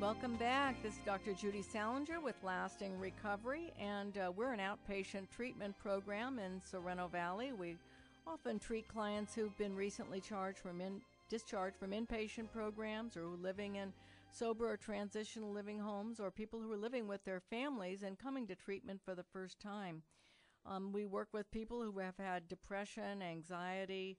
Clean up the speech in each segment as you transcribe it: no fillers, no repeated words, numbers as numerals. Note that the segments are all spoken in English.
Welcome back. This is Dr. Judy Saalinger with Lasting Recovery, and we're an outpatient treatment program in Sorrento Valley. We often treat clients who've been recently discharged from inpatient programs, or who are living in sober or transitional living homes, or people who are living with their families and coming to treatment for the first time. We work with people who have had depression, anxiety,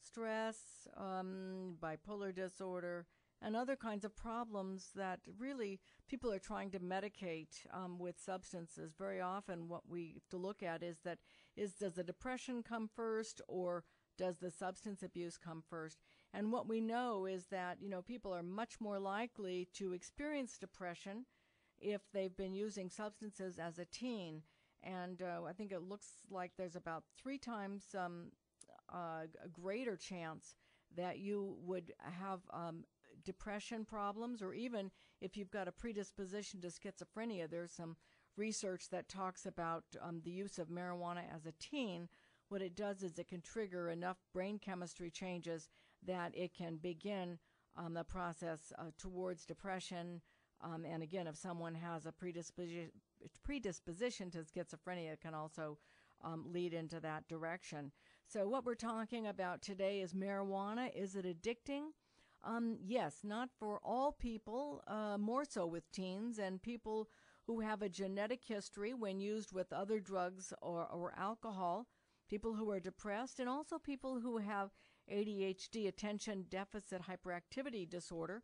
stress, bipolar disorder, and other kinds of problems that really people are trying to medicate with substances. Very often what we have to look at is does the depression come first, or does the substance abuse come first? And what we know is that, people are much more likely to experience depression if they've been using substances as a teen. And I think it looks like there's about 3 times a greater chance that you would have depression problems, or even if you've got a predisposition to schizophrenia. There's some research that talks about the use of marijuana as a teen. What it does is it can trigger enough brain chemistry changes that it can begin the process towards depression. And again, if someone has a predisposition to schizophrenia, it can also lead into that direction. So what we're talking about today is marijuana. Is it addicting? Yes, not for all people, more so with teens and people who have a genetic history when used with other drugs or alcohol, people who are depressed, and also people who have ADHD, attention deficit hyperactivity disorder,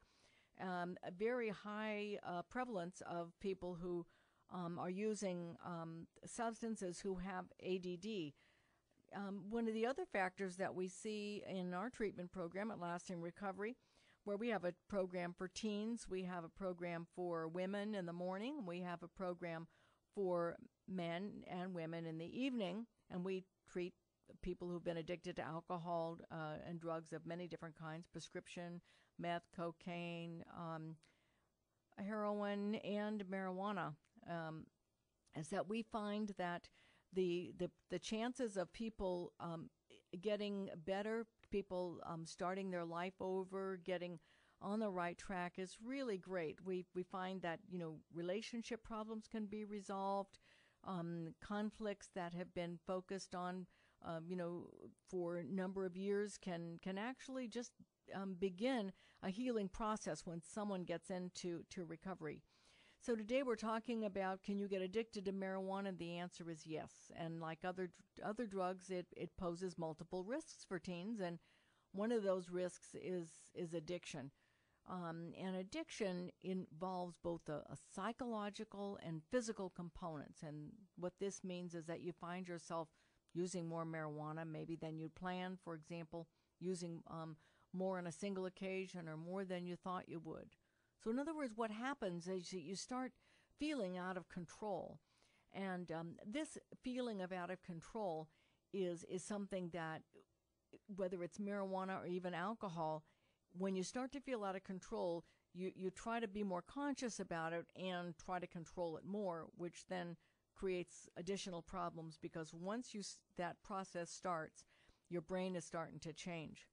a very high prevalence of people who are using substances who have ADD. One of the other factors that we see in our treatment program at Lasting Recovery, where we have a program for teens, we have a program for women in the morning, we have a program for men and women in the evening, and we treat people who've been addicted to alcohol and drugs of many different kinds, prescription, meth, cocaine, heroin, and marijuana. Is that we find that the chances of people getting better, people starting their life over, getting on the right track is really great. We find that, relationship problems can be resolved, conflicts that have been focused on, for a number of years can actually just begin a healing process when someone gets into recovery. So today we're talking about, can you get addicted to marijuana? The answer is yes. And like other drugs, it poses multiple risks for teens, and one of those risks is addiction. And addiction involves both a psychological and physical components. And what this means is that you find yourself using more marijuana maybe than you planned. For example, using more on a single occasion or more than you thought you would. So in other words, what happens is that you start feeling out of control. And this feeling of out of control is something that, whether it's marijuana or even alcohol, when you start to feel out of control, you try to be more conscious about it and try to control it more, which then creates additional problems, because once that process starts, your brain is starting to change.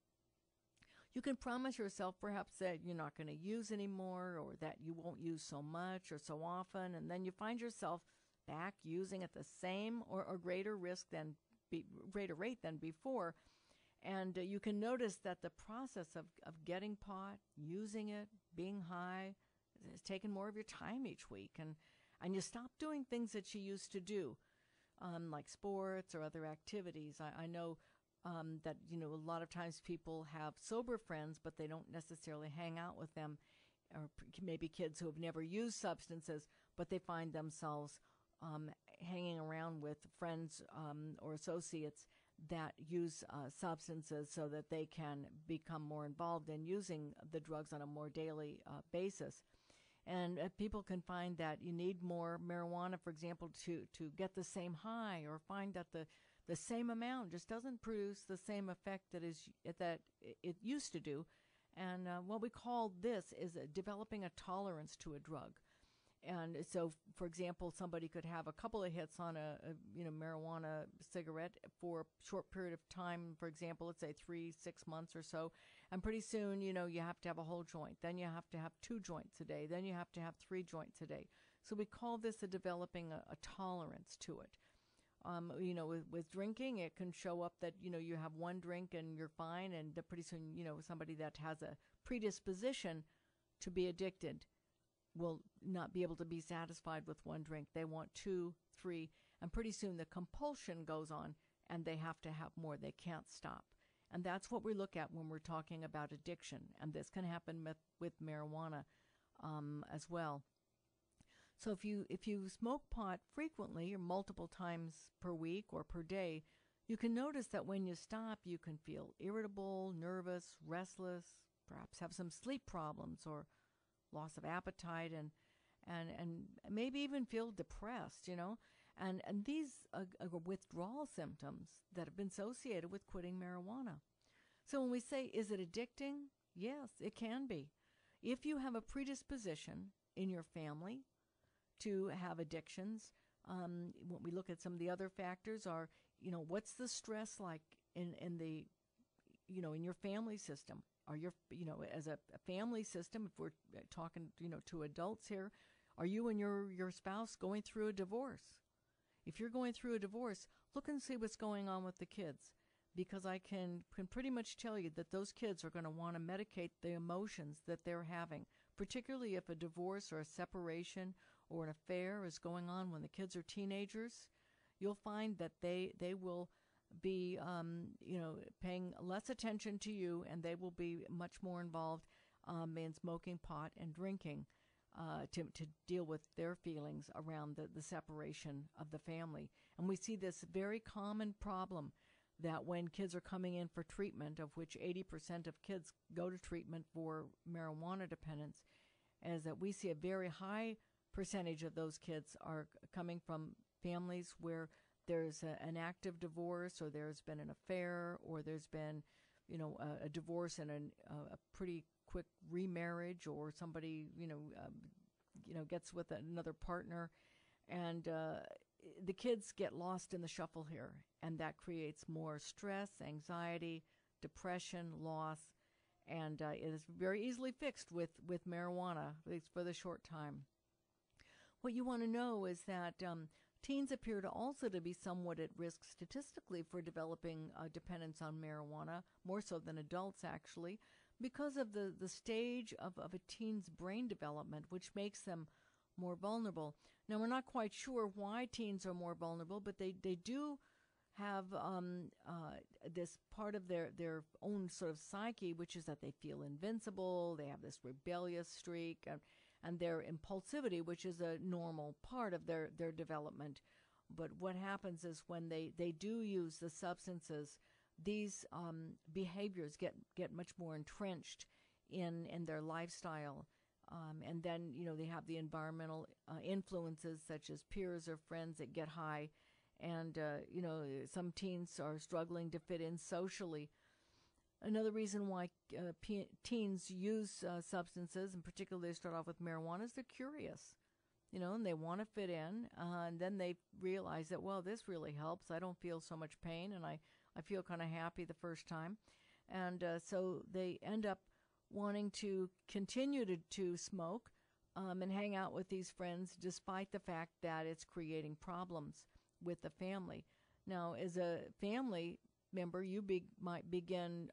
You can promise yourself perhaps that you're not going to use anymore, or that you won't use so much or so often, and then you find yourself back using at the same or greater greater rate than before. And you can notice that the process of getting pot, using it, being high, is taking more of your time each week, and you stop doing things that you used to do, like sports or other activities. I know that, a lot of times people have sober friends, but they don't necessarily hang out with them, or maybe kids who have never used substances, but they find themselves hanging around with friends or associates that use substances so that they can become more involved in using the drugs on a more daily basis. And people can find that you need more marijuana, for example, to get the same high, or find that the same amount just doesn't produce the same effect that it used to do. And what we call this is developing a tolerance to a drug. And so, for example, somebody could have a couple of hits on a marijuana cigarette for a short period of time, for example, let's say 3-6 months or so, And pretty soon, you have to have a whole joint. Then you have to have 2 joints a day. Then you have to have 3 joints a day. So we call this developing a tolerance to it. With drinking, it can show up that, you have 1 drink and you're fine. And pretty soon, somebody that has a predisposition to be addicted will not be able to be satisfied with 1 drink. They want 2, 3, and pretty soon the compulsion goes on and they have to have more. They can't stop. And that's what we look at when we're talking about addiction. And this can happen with marijuana as well. So if you smoke pot frequently or multiple times per week or per day, you can notice that when you stop, you can feel irritable, nervous, restless, perhaps have some sleep problems or loss of appetite, and maybe even feel depressed, And these are withdrawal symptoms that have been associated with quitting marijuana. So when we say, is it addicting? Yes, it can be. If you have a predisposition in your family to have addictions, when we look at some of the other factors are, what's the stress like in the, in your family system? Are your, as a family system, if we're talking, to adults here, are you and your spouse going through a divorce? If you're going through a divorce, look and see what's going on with the kids, because I can pretty much tell you that those kids are going to want to medicate the emotions that they're having, particularly if a divorce or a separation or an affair is going on when the kids are teenagers. You'll find that they will be, paying less attention to you, and they will be much more involved in smoking pot and drinking to deal with their feelings around the separation of the family. And we see this very common problem that when kids are coming in for treatment, of which 80% of kids go to treatment for marijuana dependence, is that we see a very high percentage of those kids are coming from families where there's an active divorce, or there's been an affair, or there's been, a divorce and a pretty quick remarriage, or somebody, gets with another partner, and the kids get lost in the shuffle here, and that creates more stress, anxiety, depression, loss, and it is very easily fixed with marijuana, at least for the short time. What you want to know is that teens appear to also to be somewhat at risk statistically for developing dependence on marijuana, more so than adults actually, because of the stage of a teen's brain development, which makes them more vulnerable. Now, we're not quite sure why teens are more vulnerable, but they do have this part of their own sort of psyche, which is that they feel invincible, they have this rebellious streak, and their impulsivity, which is a normal part of their development. But what happens is when they do use the substances, these behaviors get much more entrenched in their lifestyle. And then, they have the environmental influences such as peers or friends that get high. And, some teens are struggling to fit in socially. Another reason why teens use substances, and particularly they start off with marijuana, is they're curious, and they want to fit in. And then they realize that, well, this really helps. I don't feel so much pain, and I feel kind of happy the first time. And so they end up wanting to continue to smoke and hang out with these friends, despite the fact that it's creating problems with the family. Now, as a family member, you might begin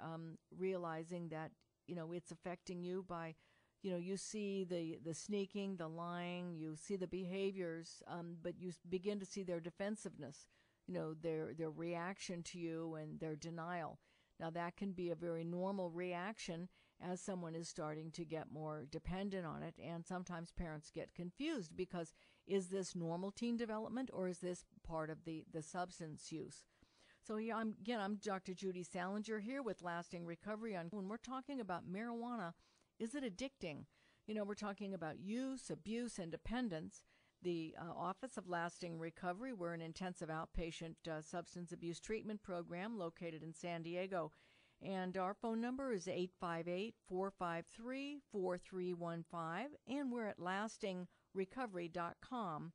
realizing that, it's affecting you by, you see the sneaking, the lying, you see the behaviors, but you begin to see their defensiveness, their reaction to you and their denial. Now, that can be a very normal reaction as someone is starting to get more dependent on it, and sometimes parents get confused because is this normal teen development, or is this part of the substance use? So here, I'm Dr. Judy Saalinger here with Lasting Recovery. When we're talking about marijuana, is it addicting? We're talking about use, abuse, and dependence. The Office of Lasting Recovery, we're an intensive outpatient substance abuse treatment program located in San Diego. And our phone number is 858-453-4315, and we're at lastingrecovery.com.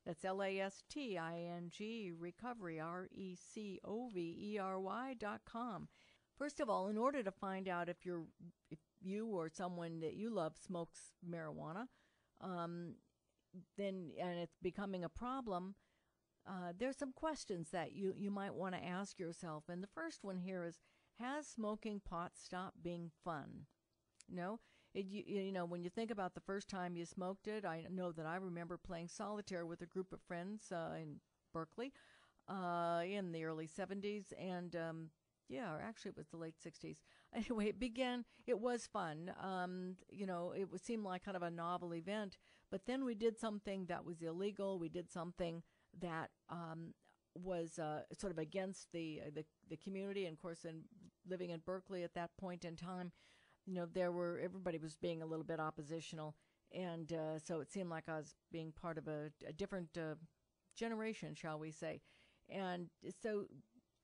That's LASTING recovery, RECOVERY.com. First of all, in order to find out if you or someone that you love smokes marijuana, then and it's becoming a problem, there's some questions that you might want to ask yourself. And the first one here is, has smoking pot stopped being fun? When you think about the first time you smoked it, I know that I remember playing solitaire with a group of friends in Berkeley in the early 70s, and or actually it was the late 60s. Anyway, it was fun. It would seem like kind of a novel event, but then we did something that was illegal. We did something that was sort of against the community. And of course, in living in Berkeley at that point in time, everybody was being a little bit oppositional, and so it seemed like I was being part of a different generation, shall we say. And so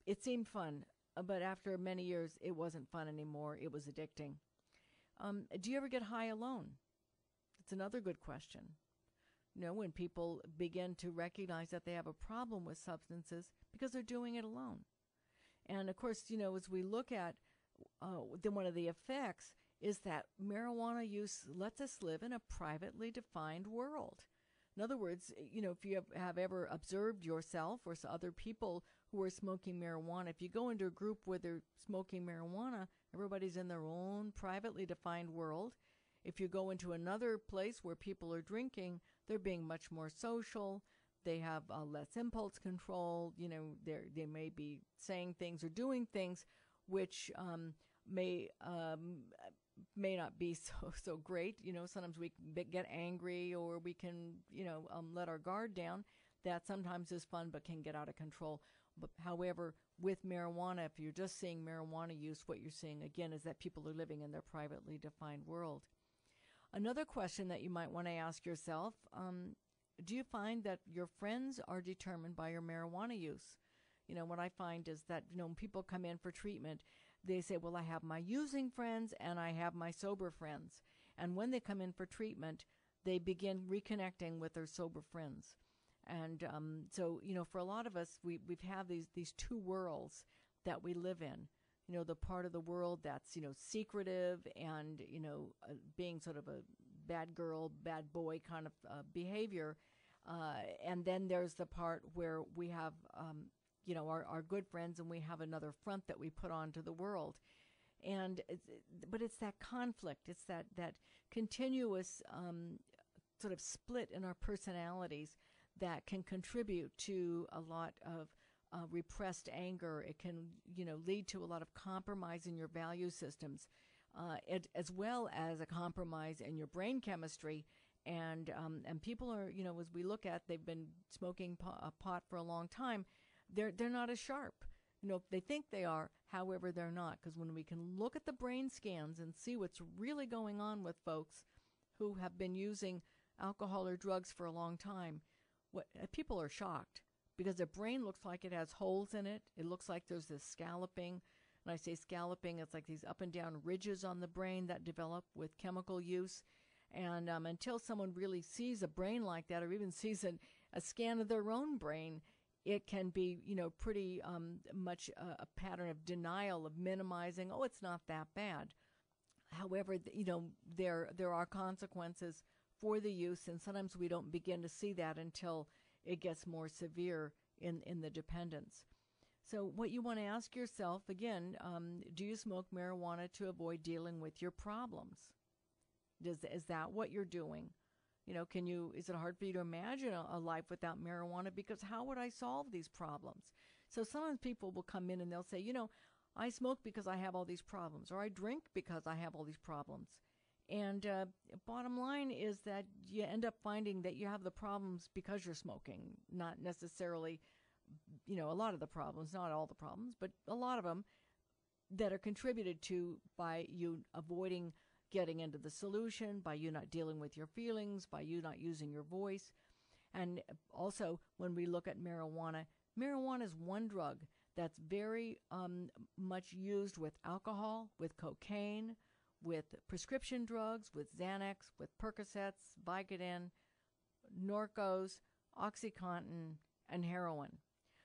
it seemed fun, but after many years, it wasn't fun anymore. It was addicting. Do you ever get high alone? It's another good question. When people begin to recognize that they have a problem with substances because they're doing it alone. And of course, as we look at then one of the effects is that marijuana use lets us live in a privately defined world. In other words, if you have ever observed yourself or other people who are smoking marijuana, if you go into a group where they're smoking marijuana, everybody's in their own privately defined world. If you go into another place where people are drinking, they're being much more social. They have less impulse control. They may be saying things or doing things which may not be so great. Sometimes we can get angry, or we can let our guard down. That sometimes is fun, but can get out of control. But however, with marijuana, if you're just seeing marijuana use, what you're seeing again is that people are living in their privately defined world. Another question that you might want to ask yourself: do you find that your friends are determined by your marijuana use? What I find is that, when people come in for treatment, they say, well, I have my using friends and I have my sober friends. And when they come in for treatment, they begin reconnecting with their sober friends. And so, for a lot of us, we've had these two worlds that we live in. The part of the world that's, secretive and, being sort of a bad girl, bad boy kind of behavior. And then there's the part where we have, our good friends, and we have another front that we put onto the world. But it's that conflict. It's that continuous sort of split in our personalities that can contribute to a lot of repressed anger. It can, lead to a lot of compromise in your value systems, as well as a compromise in your brain chemistry. And people are, as we look at, they've been smoking pot for a long time. They're not as sharp. They think they are, however, they're not. Because when we can look at the brain scans and see what's really going on with folks who have been using alcohol or drugs for a long time, people are shocked, because their brain looks like it has holes in it. It looks like there's this scalloping. When I say scalloping, it's like these up and down ridges on the brain that develop with chemical use. And until someone really sees a brain like that, or even sees a scan of their own brain, it can be, pretty much a pattern of denial, of minimizing. Oh, it's not that bad. However, there are consequences for the use, and sometimes we don't begin to see that until it gets more severe in the dependence. So what you want to ask yourself, again, do you smoke marijuana to avoid dealing with your problems? Is that what you're doing? Is it hard for you to imagine a life without marijuana? Because how would I solve these problems? So sometimes people will come in and they'll say, I smoke because I have all these problems, or I drink because I have all these problems. And bottom line is that you end up finding that you have the problems because you're smoking, not necessarily, a lot of the problems, not all the problems, but a lot of them that are contributed to by you avoiding getting into the solution, by you not dealing with your feelings, by you not using your voice. And also, when we look at marijuana, marijuana is one drug that's very much used with alcohol, with cocaine, with prescription drugs, with Xanax, with Percocets, Vicodin, Norcos, OxyContin, and heroin.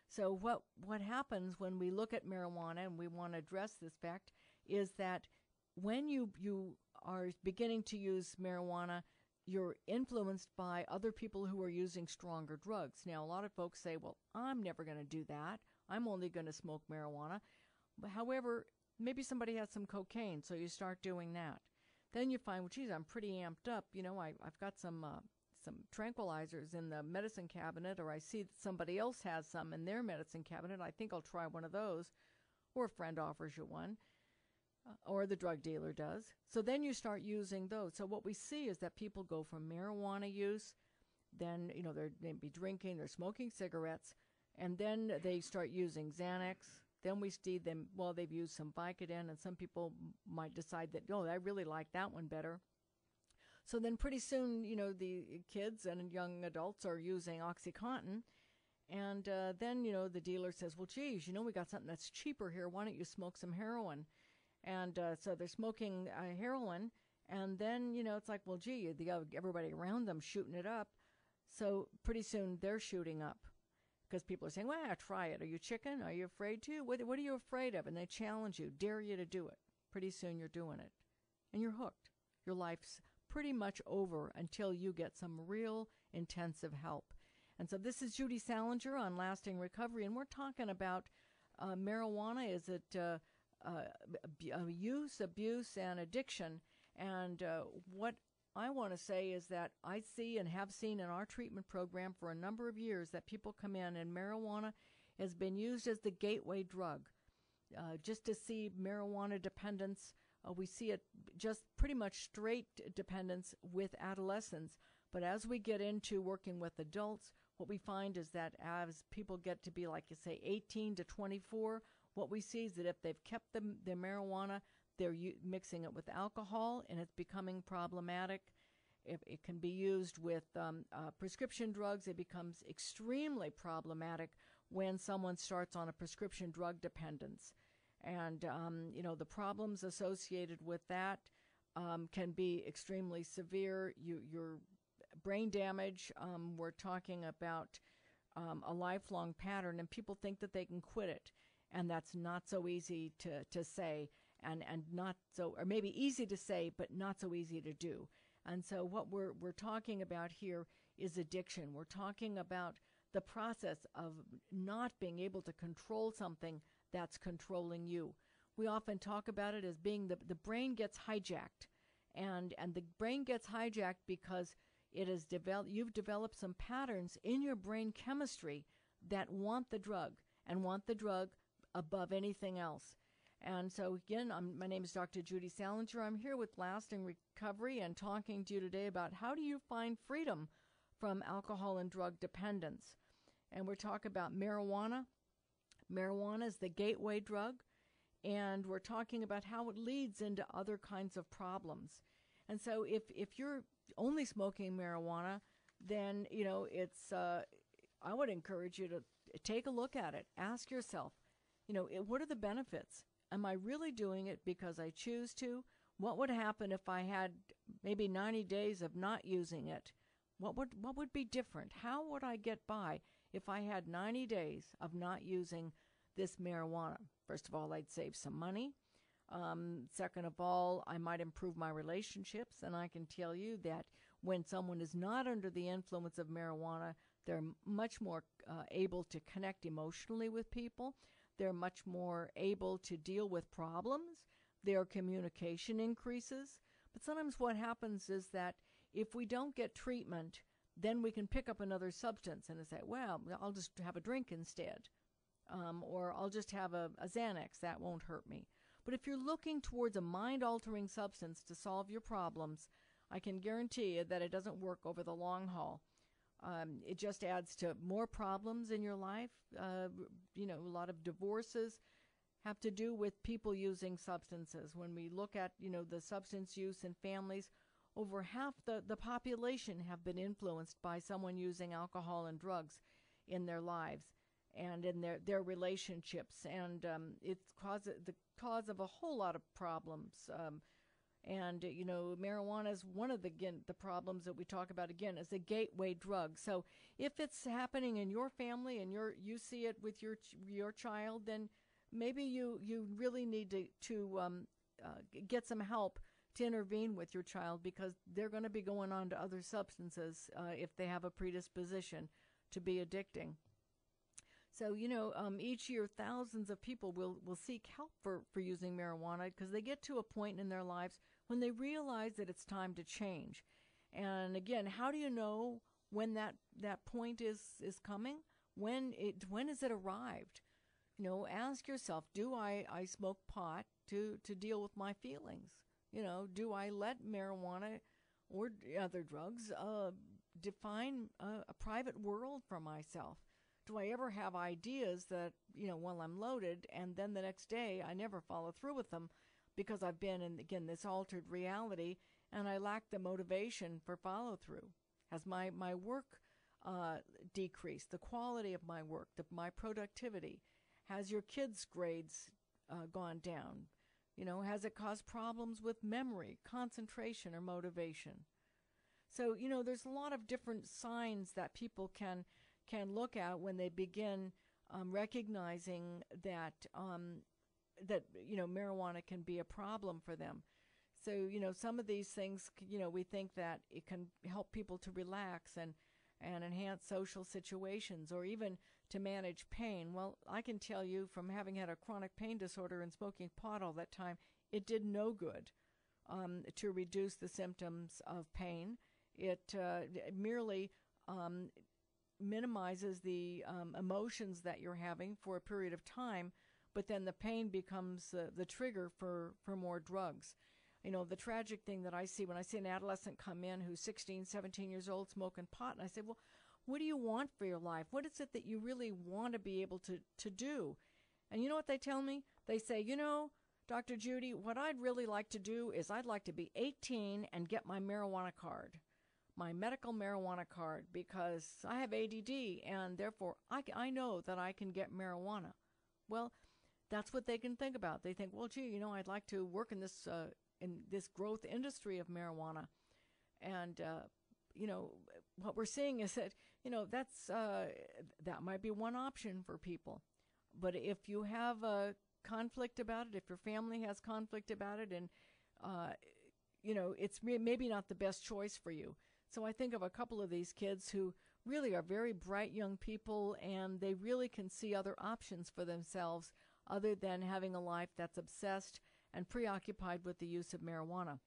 So what happens when we look at marijuana and we want to address this fact is that when you are beginning to use marijuana, you're influenced by other people who are using stronger drugs. Now, a lot of folks say, well, I'm never going to do that. I'm only going to smoke marijuana. But however, maybe somebody has some cocaine, so you start doing that. Then you find, well, geez, I'm pretty amped up. I've got some tranquilizers in the medicine cabinet, or I see that somebody else has some in their medicine cabinet. I think I'll try one of those. Or a friend offers you one. Or the drug dealer does. So then you start using those. So what we see is that people go from marijuana use, then, they're maybe drinking, they're smoking cigarettes, and then they start using Xanax. Then we see them, they've used some Vicodin, and some people might decide that, I really like that one better. So then pretty soon, the kids and young adults are using OxyContin. And then, the dealer says, well, geez, we got something that's cheaper here. Why don't you smoke some heroin? And so they're smoking heroin, and then, it's like, well, gee, everybody around them shooting it up. So pretty soon they're shooting up because people are saying, well, try it. Are you chicken? Are you afraid to? What are you afraid of? And they challenge you, dare you to do it. Pretty soon you're doing it, and you're hooked. Your life's pretty much over until you get some real intensive help. And so this is Judy Saalinger on Lasting Recovery, and we're talking about marijuana. Is it use, abuse, and addiction? And what I want to say is that I see and have seen in our treatment program for a number of years that people come in and marijuana has been used as the gateway drug. Just to see marijuana dependence, we see it just pretty much straight dependence with adolescents. But as we get into working with adults, what we find is that as people get to be, like you say, 18 to 24, what we see is that if they've kept the marijuana, they're mixing it with alcohol, and it's becoming problematic. If it can be used with prescription drugs, it becomes extremely problematic when someone starts on a prescription drug dependence. And, the problems associated with that can be extremely severe. Your brain damage, we're talking about a lifelong pattern, and people think that they can quit it. And that's not so easy to say, and not so, or maybe easy to say, but not so easy to do. And so what we're talking about here is addiction. We're talking about the process of not being able to control something that's controlling you. We often talk about it as being the brain gets hijacked. And the brain gets hijacked because you've developed some patterns in your brain chemistry that want the drug and want the drug above anything else. And so again, my name is Dr. Judy Saalinger. I'm here with Lasting Recovery and talking to you today about how do you find freedom from alcohol and drug dependence. And we're talking about marijuana. Marijuana is the gateway drug, and we're talking about how it leads into other kinds of problems. And so if you're only smoking marijuana, then, it's I would encourage you to take a look at it. Ask yourself, what are the benefits? Am I really doing it because I choose to? What would happen if I had maybe 90 days of not using it? What would be different? How would I get by if I had 90 days of not using this marijuana? First of all, I'd save some money. Second of all, I might improve my relationships, and I can tell you that when someone is not under the influence of marijuana, they're much more able to connect emotionally with people. They're much more able to deal with problems. Their communication increases. But sometimes what happens is that if we don't get treatment, then we can pick up another substance and say, well, I'll just have a drink instead. Or I'll just have a Xanax. That won't hurt me. But if you're looking towards a mind-altering substance to solve your problems, I can guarantee you that it doesn't work over the long haul. It just adds to more problems in your life. A lot of divorces have to do with people using substances. When we look at, the substance use in families, over half the population have been influenced by someone using alcohol and drugs in their lives and in their relationships. And it's the cause of a whole lot of problems. And, marijuana is one of the problems that we talk about, again, as a gateway drug. So if it's happening in your family and you see it with your child, then maybe you really need to get some help to intervene with your child, because they're going to be going on to other substances if they have a predisposition to be addicting. So, each year thousands of people will seek help for using marijuana, because they get to a point in their lives when they realize that it's time to change. And again, how do you know when that point is coming? When has it arrived? Ask yourself, do I smoke pot to deal with my feelings? Do I let marijuana or other drugs define a private world for myself? Do I ever have ideas that, while I'm loaded, and then the next day I never follow through with them because I've been in, again, this altered reality, and I lack the motivation for follow-through? Has my work decreased, the quality of my work, my productivity? Has your kids' grades gone down? Has it caused problems with memory, concentration, or motivation? So, there's a lot of different signs that people can look at when they begin recognizing that marijuana can be a problem for them. So, some of these things, we think that it can help people to relax and enhance social situations, or even to manage pain. Well, I can tell you, from having had a chronic pain disorder and smoking pot all that time, it did no good to reduce the symptoms of pain. It merely minimizes the emotions that you're having for a period of time, but then the pain becomes the trigger for more drugs. The tragic thing that I see when I see an adolescent come in who's 16, 17 years old smoking pot, and I say, well, what do you want for your life? What is it that you really want to be able to do? And you know what they tell me? They say, Dr. Judy, what I'd really like to do is I'd like to be 18 and get my marijuana card, my medical marijuana card, because I have ADD, and therefore I know that I can get marijuana. Well, that's what they can think about. They think, well, gee, I'd like to work in this growth industry of marijuana. And, what we're seeing is that, that might be one option for people. But if you have a conflict about it, if your family has conflict about it, and, it's maybe not the best choice for you. So I think of a couple of these kids who really are very bright young people, and they really can see other options for themselves other than having a life that's obsessed and preoccupied with the use of marijuana.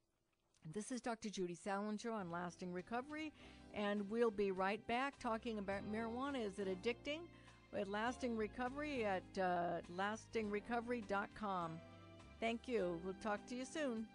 This is Dr. Judy Saalinger on Lasting Recovery, and we'll be right back talking about marijuana. Is it addicting? At Lasting Recovery at lastingrecovery.com. Thank you. We'll talk to you soon.